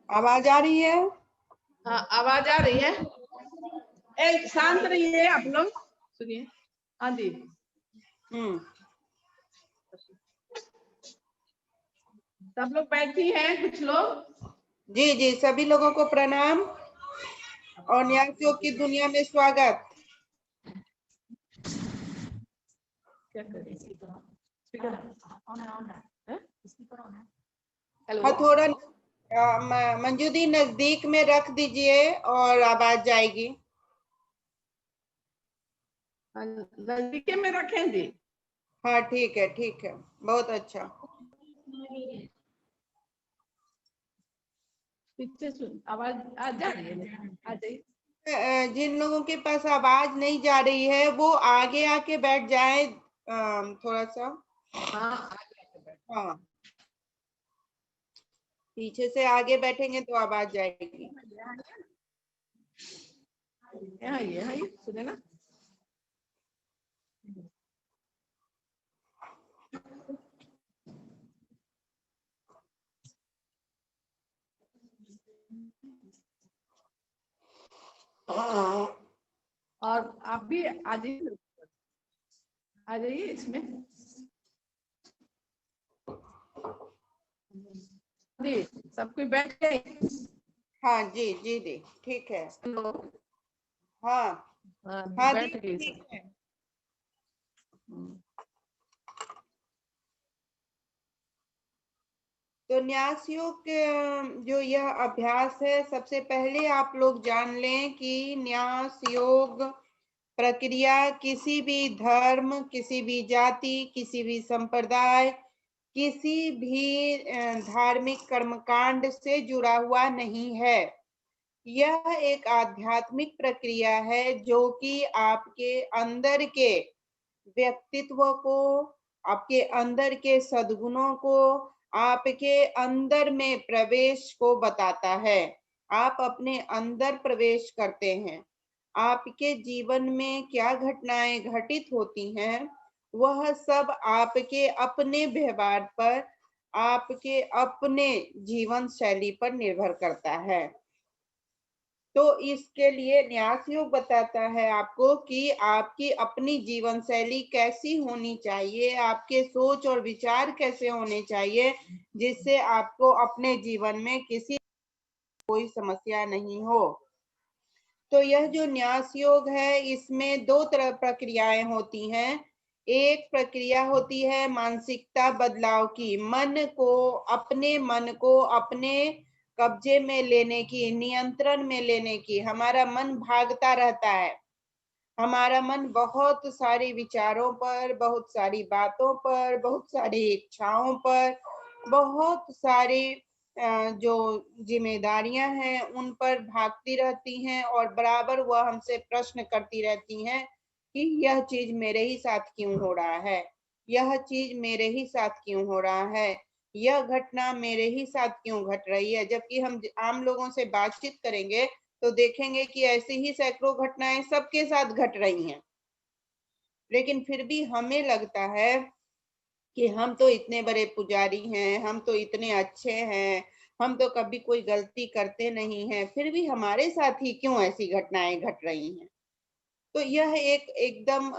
आवाज आ रही है? हाँ, आवाज आ रही है। एक शांत रहिए आप लोग, सुनिए। हाँ जी। सब लोग बैठी हैं, कुछ लोग। जी जी, सभी लोगों को प्रणाम और न्यास योग की दुनिया में स्वागत। क्या करें? स्पीकर ऑन है? स्पीकर ऑन है। हेलो। हाँ, थोड़ा मंजू दी नजदीक में रख दीजिए और आवाज जाएगी। नजदीक में रखें जी। हाँ ठीक है, बहुत अच्छा। पीछे सुन, आवाज आ जा रही है? आ जाइए। जिन लोगों के पास आवाज नहीं जा रही है वो आगे आके बैठ जाए थोड़ा सा। हाँ, हाँ, पीछे से आगे बैठेंगे तो आवाज जाएगी। यहाँ ये सुने ना। और आप भी आ जाइए इसमें जी। सब कोई बैठ गए? हाँ जी जी दी, ठीक है। हेलो। हाँ हाँ दी, बैठ गई ठीक सब। है। तो न्यास योग जो यह अभ्यास है, सबसे पहले आप लोग जान लें कि न्यास योग प्रक्रिया किसी भी धर्म, किसी भी जाति, किसी भी संप्रदाय, किसी भी धार्मिक कर्मकांड से जुड़ा हुआ नहीं है। यह एक आध्यात्मिक प्रक्रिया है जो कि आपके अंदर के व्यक्तित्व को, आपके अंदर के सद्गुणों को, आपके अंदर में प्रवेश को बताता है। आप अपने अंदर प्रवेश करते हैं, आपके जीवन में क्या घटनाएं घटित होती हैं वह सब आपके अपने व्यवहार पर, आपके अपने जीवन शैली पर निर्भर करता है। तो इसके लिए न्यास योग बताता है आपको कि आपकी अपनी जीवन शैली कैसी होनी चाहिए, आपके सोच और विचार कैसे होने चाहिए, जिससे आपको अपने जीवन में किसी कोई समस्या नहीं हो। तो यह जो न्यास योग है इसमें दो तरह प्रक्रियाएं होती हैं। एक प्रक्रिया होती है मानसिकता बदलाव की, अपने मन को अपने कब्जे में लेने की, नियंत्रण में लेने की। हमारा मन भागता रहता है, हमारा मन बहुत सारे विचारों पर, बहुत सारी बातों पर, बहुत सारी इच्छाओं पर, बहुत सारी जो जिम्मेदारियां हैं उन पर भागती रहती हैं और बराबर वह हमसे प्रश्न करती रहती हैं कि यह चीज मेरे ही साथ क्यों हो रहा है, यह चीज मेरे ही साथ क्यों हो रहा है, यह घटना मेरे ही साथ क्यों घट रही है। जबकि हम आम लोगों से बातचीत करेंगे तो देखेंगे कि ऐसी ही सैकड़ों घटनाएं सबके साथ घट रही हैं, लेकिन फिर भी हमें लगता है कि हम तो इतने बड़े पुजारी हैं, हम तो इतने अच्छे हैं, हम तो कभी कोई गलती करते नहीं हैं, फिर भी हमारे साथ ही क्यों ऐसी घटनाएं घट रही हैं। तो यह एक एकदम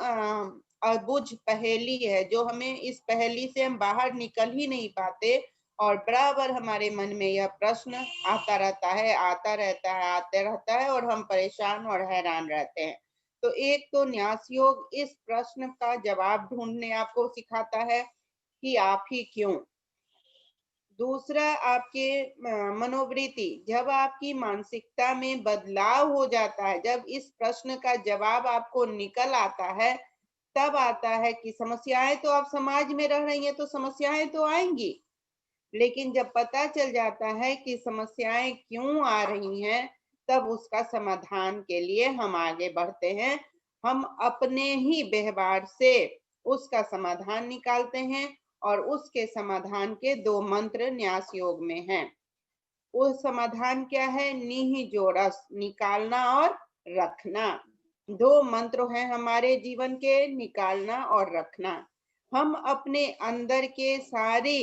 अबुझ पहेली है, जो हमें, इस पहेली से हम बाहर निकल ही नहीं पाते और बराबर हमारे मन में यह प्रश्न आता रहता है, आता रहता है, आते रहता है और हम परेशान और हैरान रहते हैं। तो एक तो न्यास योग इस प्रश्न का जवाब ढूंढने आपको सिखाता है कि आप ही क्यों। दूसरा, आपके मनोवृत्ति, जब आपकी मानसिकता में बदलाव हो जाता है, जब इस प्रश्न का जवाब आपको निकल आता है, तब आता है कि समस्याएं तो आप समाज में रह रही हैं तो समस्याएं तो आएंगी, लेकिन जब पता चल जाता है कि समस्याएं क्यों आ रही हैं, तब उसका समाधान के लिए हम आगे बढ़ते हैं। हम अपने ही व्यवहार से उसका समाधान निकालते हैं और उसके समाधान के दो मंत्र न्यास योग में हैं। वो समाधान क्या है? नीहि जोरस, निकालना और रखना। दो मंत्र हैं हमारे जीवन के, निकालना और रखना। हम अपने अंदर के सारे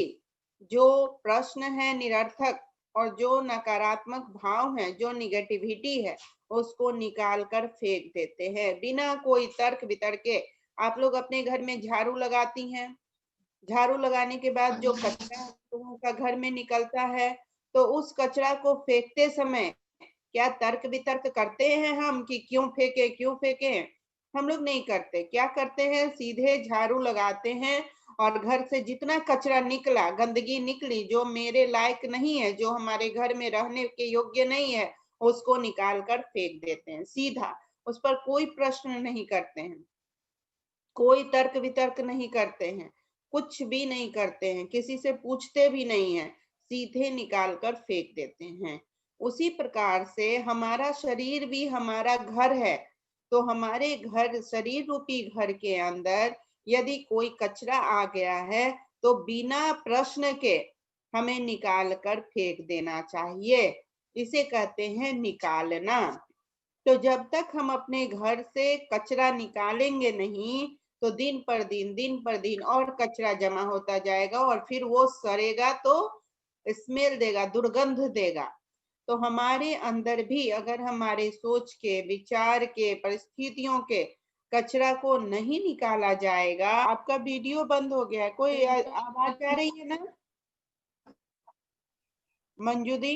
जो प्रश्न हैं निरर्थक और जो नकारात्मक भाव है, जो निगेटिविटी है, उसको निकाल कर फेंक देते हैं बिना कोई तर्क वितर्क के। आप लोग अपने घर में झाड़ू लगाती हैं, झाड़ू लगाने के बाद जो कचरा लोगों का घर में निकलता है, तो उस कचरा को फेंकते समय क्या तर्क वितर्क करते हैं हम कि क्यों फेंके क्यों फेंके? हम लोग नहीं करते। क्या करते हैं, सीधे झाड़ू लगाते हैं और घर से जितना कचरा निकला, गंदगी निकली, जो मेरे लायक नहीं है, जो हमारे घर में रहने के योग्य नहीं है, उसको निकाल कर फेंक देते हैं सीधा। उस पर कोई प्रश्न नहीं करते हैं, कोई तर्क वितर्क नहीं करते हैं, कुछ भी नहीं करते हैं, किसी से पूछते भी नहीं है, सीधे निकाल कर फेंक देते हैं। उसी प्रकार से हमारा शरीर भी हमारा घर है, तो हमारे घर, शरीर रूपी घर के अंदर यदि कोई कचरा आ गया है, तो बिना प्रश्न के हमें निकाल कर फेंक देना चाहिए। इसे कहते हैं निकालना। तो जब तक हम अपने घर से कचरा निकालेंगे नहीं, तो दिन पर दिन और कचरा जमा होता जाएगा और फिर वो सड़ेगा तो स्मेल देगा, दुर्गंध देगा। तो हमारे अंदर भी अगर हमारे सोच के, विचार के, परिस्थितियों के कचरा को नहीं निकाला जाएगा। आपका वीडियो बंद हो गया है, कोई आवाज आ रही है ना मंजू दी?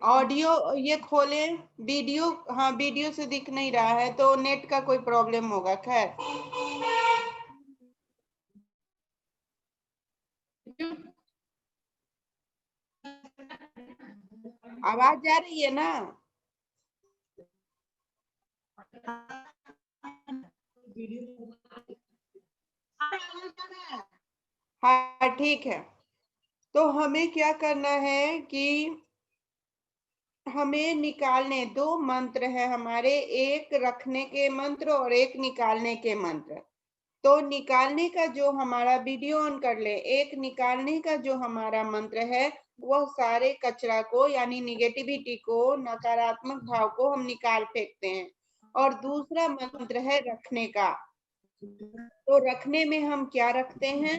ऑडियो ये खोले, वीडियो, हाँ वीडियो से दिख नहीं रहा है, तो नेट का कोई प्रॉब्लम होगा। खैर, आवाज आ रही है ना? हाँ ठीक है। तो हमें क्या करना है कि हमें निकालने, दो मंत्र है हमारे, एक रखने के मंत्र और एक निकालने के मंत्र। तो निकालने का जो हमारा, वीडियो ऑन कर ले, एक निकालने का जो हमारा मंत्र है, वह सारे कचरा को यानी निगेटिविटी को, नकारात्मक भाव को हम निकाल फेंकते हैं। और दूसरा मंत्र है रखने का। तो रखने में हम क्या रखते हैं?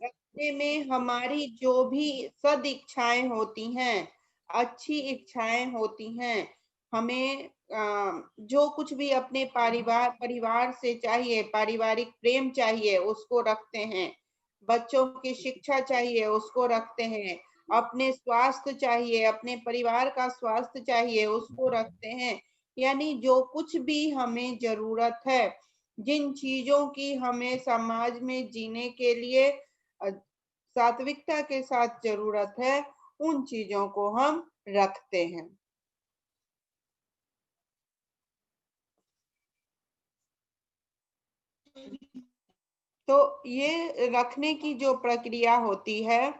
रखने में हमारी जो भी सद इच्छाएं होती हैं, अच्छी इच्छाएं होती हैं, हमें जो कुछ भी अपने परिवार से चाहिए, पारिवारिक प्रेम चाहिए, उसको रखते हैं। बच्चों की शिक्षा चाहिए, उसको रखते हैं। अपने स्वास्थ्य चाहिए, अपने परिवार का स्वास्थ्य चाहिए, उसको रखते हैं। यानी जो कुछ भी हमें जरूरत है, जिन चीजों की हमें समाज में जीने के लिए सात्विकता के साथ जरूरत है, उन चीजों को हम रखते हैं। तो ये रखने की जो प्रक्रिया होती है,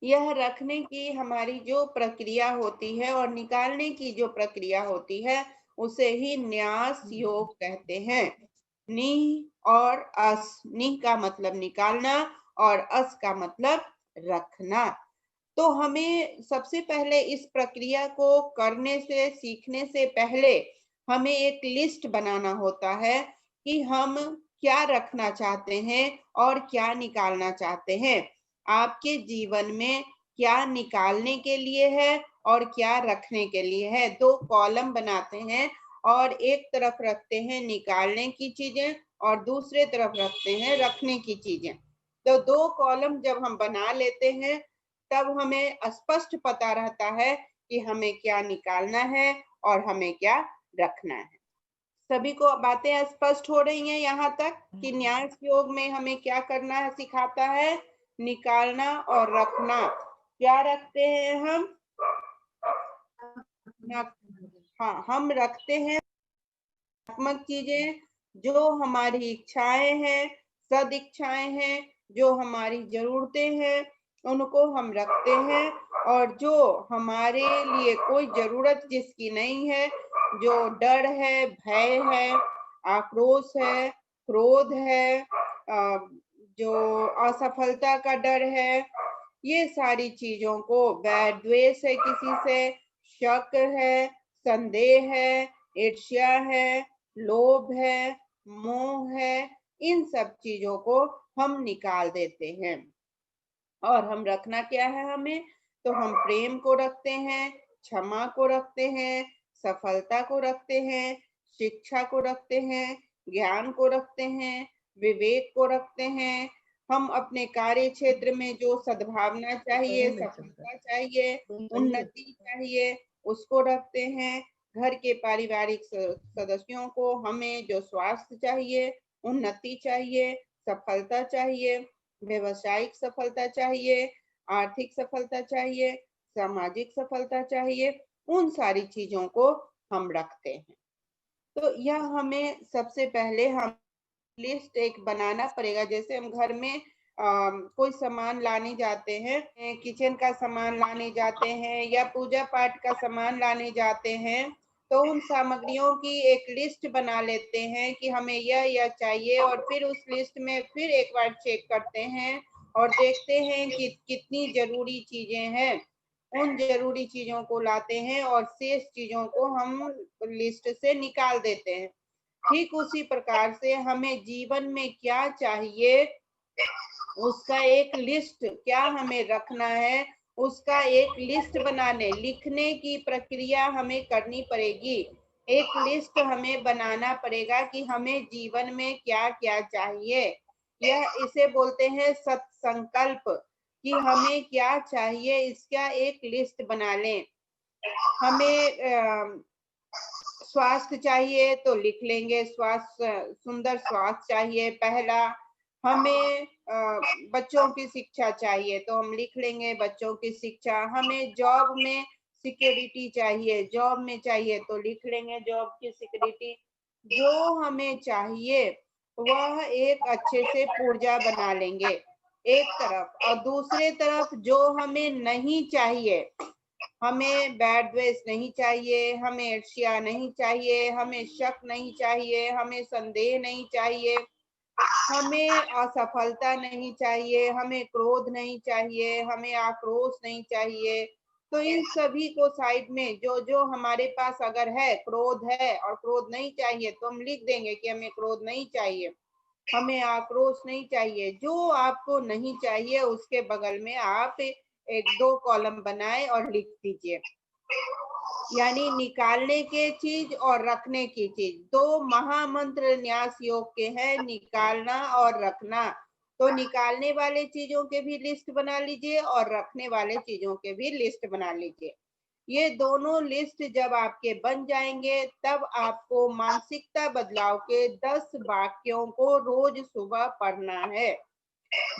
यह रखने की हमारी जो प्रक्रिया होती है और निकालने की जो प्रक्रिया होती है, उसे ही न्यास योग कहते हैं। नि और अस, नि का मतलब निकालना और अस का मतलब रखना। तो हमें सबसे पहले इस प्रक्रिया को करने से, सीखने से पहले हमें एक लिस्ट बनाना होता है कि हम क्या रखना चाहते हैं और क्या निकालना चाहते हैं। आपके जीवन में क्या निकालने के लिए है और क्या रखने के लिए है। दो कॉलम बनाते हैं और एक तरफ रखते हैं निकालने की चीजें और दूसरे तरफ रखते हैं रखने की चीजें। तो दो कॉलम जब हम बना लेते हैं, तब हमें स्पष्ट पता रहता है कि हमें क्या निकालना है और हमें क्या रखना है। सभी को बातें स्पष्ट हो रही हैं यहाँ तक कि न्यास योग में हमें क्या करना है, सिखाता है निकालना और रखना। क्या रखते हैं हम? हाँ, हम रखते हैं आत्मक चीजें, जो हमारी इच्छाएं हैं, सद इच्छाएं हैं, जो हमारी जरूरतें हैं, उनको हम रखते हैं। और जो हमारे लिए कोई जरूरत जिसकी नहीं है, जो डर है, भय है, आक्रोश है, क्रोध है, जो असफलता का डर है, ये सारी चीजों को, द्वेष है किसी से, शक है, संदेह है, ईर्ष्या है, लोभ है, मोह है, इन सब चीजों को हम निकाल देते हैं। और हम रखना क्या है हमें? तो हम प्रेम को रखते हैं, क्षमा को रखते हैं, सफलता को रखते हैं, शिक्षा को रखते हैं, ज्ञान को रखते हैं, विवेक को रखते हैं। हम अपने कार्य क्षेत्र में जो सद्भावना चाहिए, सफलता चाहिए, उन्नति चाहिए, उसको रखते हैं। घर के पारिवारिक सदस्यों को हमें जो स्वास्थ्य चाहिए, उन्नति चाहिए, सफलता चाहिए, व्यवसायिक सफलता चाहिए, आर्थिक सफलता चाहिए, सामाजिक सफलता चाहिए, उन सारी चीजों को हम रखते हैं। तो यह हमें सबसे पहले हम लिस्ट एक बनाना पड़ेगा। जैसे हम घर में कोई सामान लाने जाते हैं, किचन का सामान लाने जाते हैं या पूजा पाठ का सामान लाने जाते हैं, तो उन सामग्रियों की एक लिस्ट बना लेते हैं कि हमें यह चाहिए, और फिर उस लिस्ट में फिर एक बार चेक करते हैं और देखते हैं कि कितनी जरूरी चीजें हैं। उन जरूरी चीजों को लाते हैं और शेष चीजों को हम लिस्ट से निकाल देते हैं। ठीक उसी प्रकार से हमें जीवन में क्या चाहिए, उसका एक लिस्ट क्या हमें रखना है, उसका एक लिस्ट बनाने लिखने की प्रक्रिया हमें करनी पड़ेगी। एक लिस्ट हमें बनाना पड़ेगा कि हमें जीवन में क्या क्या चाहिए। यह इसे बोलते हैं सत्संकल्प, कि हमें क्या चाहिए, इसका एक लिस्ट बना लें। हमें स्वास्थ्य चाहिए तो लिख लेंगे, सुंदर स्वास्थ्य चाहिए पहला। हमें बच्चों की शिक्षा चाहिए तो हम लिख लेंगे बच्चों की शिक्षा। हमें जॉब में सिक्योरिटी चाहिए, जॉब में चाहिए तो लिख लेंगे जॉब की सिक्योरिटी। जो हमें चाहिए वह एक अच्छे से पुर्जा बना लेंगे एक तरफ, और दूसरे तरफ जो हमें नहीं चाहिए, हमें बैड द्वेष नहीं चाहिए, हमें ईर्ष्या नहीं चाहिए, हमें शक नहीं चाहिए, हमें संदेह नहीं चाहिए, हमें असफलता नहीं चाहिए, हमें क्रोध नहीं चाहिए, हमें आक्रोश नहीं चाहिए। तो इन सभी को साइड में जो जो हमारे पास अगर है, क्रोध है और क्रोध नहीं चाहिए तो हम लिख देंगे कि हमें क्रोध नहीं चाहिए, हमें आक्रोश नहीं चाहिए। जो आपको नहीं चाहिए उसके बगल में आप एक दो कॉलम बनाए और लिख दीजिए। यानी निकालने के चीज और रखने की चीज, दो महामंत्र न्यास योग के हैं, निकालना और रखना। तो निकालने वाले चीजों के भी लिस्ट बना लीजिए और रखने वाले चीजों के भी लिस्ट बना लीजिए। ये दोनों लिस्ट जब आपके बन जाएंगे तब आपको मानसिकता बदलाव के 10 वाक्यों को रोज सुबह पढ़ना है।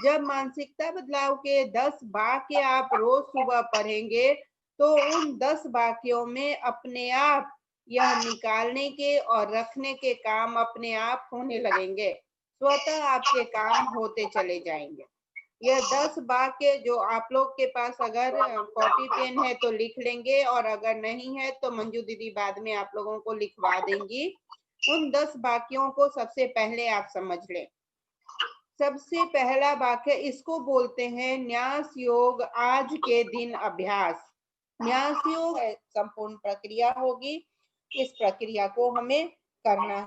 जब मानसिकता बदलाव के 10 वाक्य आप रोज सुबह पढ़ेंगे तो उन 10 वाक्यों में अपने आप यह निकालने के और रखने के काम अपने आप होने लगेंगे, स्वतः आपके काम होते चले जाएंगे। यह 10 वाक्य जो आप लोग के पास अगर कॉपी पेन है तो लिख लेंगे, और अगर नहीं है तो मंजू दीदी बाद में आप लोगों को लिखवा देंगी। उन 10 वाक्यों को सबसे पहले आप समझ लें। सबसे पहला वाक्य, इसको बोलते हैं न्यास योग आज के दिन अभ्यास। न्यास योग संपूर्ण प्रक्रिया होगी, इस प्रक्रिया को हमें करना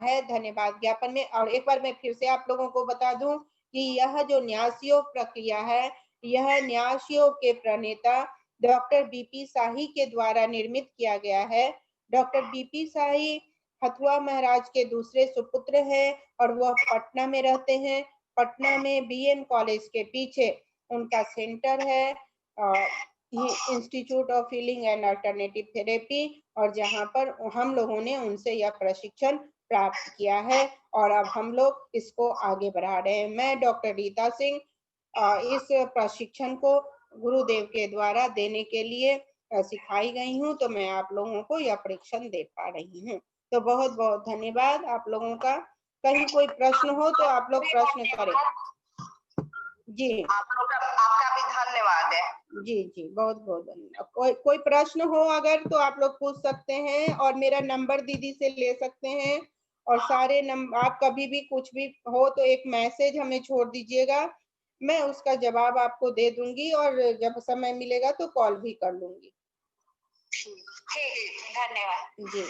है। धन्यवाद ज्ञापन में, और एक बार मैं फिर से आप लोगों को बता दूं कि यह जो न्यास योग प्रक्रिया है, यह न्यास योग के प्रणेता डॉक्टर बीपी शाही के द्वारा निर्मित किया गया है। डॉक्टर बीपी शाही हथुआ महाराज के दूसरे सुपुत्र हैं और वह पटना में रहते हैं। पटना में बीएन कॉलेज के पीछे उनका सेंटर है, institute of healing and alternative therapy, और जहां पर हम लोगों ने उनसे यह प्रशिक्षण प्राप्त किया है और अब हम लोग इसको आगे बढ़ा रहे हैं। मैं डॉक्टर रीता सिंह इस प्रशिक्षण को गुरुदेव के द्वारा देने के लिए सिखाई गई हूँ, तो मैं आप लोगों को यह प्रशिक्षण दे पा रही हूँ। तो बहुत बहुत धन्यवाद आप लोगों का। कहीं कोई प्रश्न हो तो आप लोग प्रश्न करें। जी आप लोग आपका भी धन्यवाद है। जी जी, बहुत बहुत धन्यवाद। कोई प्रश्न हो अगर तो आप लोग पूछ सकते हैं, और मेरा नंबर दीदी से ले सकते हैं, और सारे नंबर आप कभी भी कुछ भी हो तो एक मैसेज हमें छोड़ दीजिएगा, मैं उसका जवाब आपको दे दूंगी, और जब समय मिलेगा तो कॉल भी कर लूंगी। ठीक, धन्यवाद जी।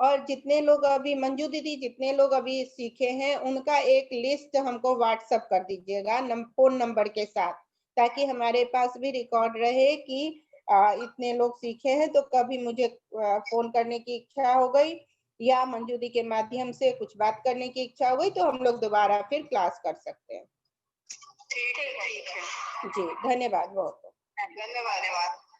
और जितने लोग अभी, मंजू दीदी, जितने लोग अभी सीखे हैं उनका एक लिस्ट हमको व्हाट्सएप कर दीजिएगा फोन नंबर के साथ, ताकि हमारे पास भी रिकॉर्ड रहे कि इतने लोग सीखे हैं। तो कभी मुझे फोन करने की इच्छा हो गई या मंजू दी के माध्यम से कुछ बात करने की इच्छा हो गई तो हम लोग दोबारा फिर क्लास कर सकते हैं। ठीक है। जी धन्यवाद बहुत। धन्यवाद।